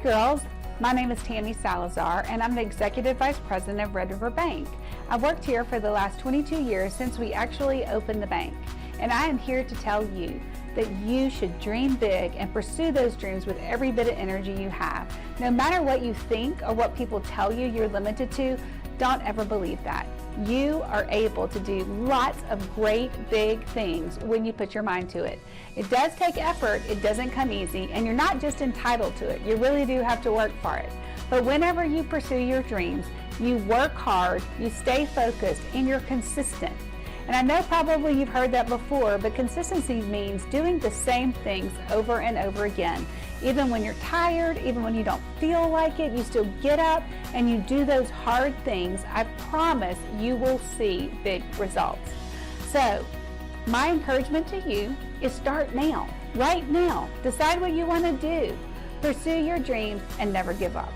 girls, my name is Tammi Salazer and I'm the Executive Vice President of Red River Bank. I've worked here for the last 22 years since we actually opened the bank, and I am here to tell you that you should dream big and pursue those dreams with every bit of energy you have. No matter what you think or what people tell you you're limited to, don't ever believe that. You are able to do lots of great big things when you put your mind to it. It does take effort, it doesn't come easy, and you're not just entitled to it. You really do have to work for it. But whenever you pursue your dreams, you work hard, you stay focused, and you're consistent. And I know probably you've heard that before, but consistency means doing the same things over and over again. Even when you're tired, even when you don't feel like it, you still get up and you do those hard things. I promise you will see big results. So my encouragement to you is start now, right now. Decide what you want to do. Pursue your dreams and never give up.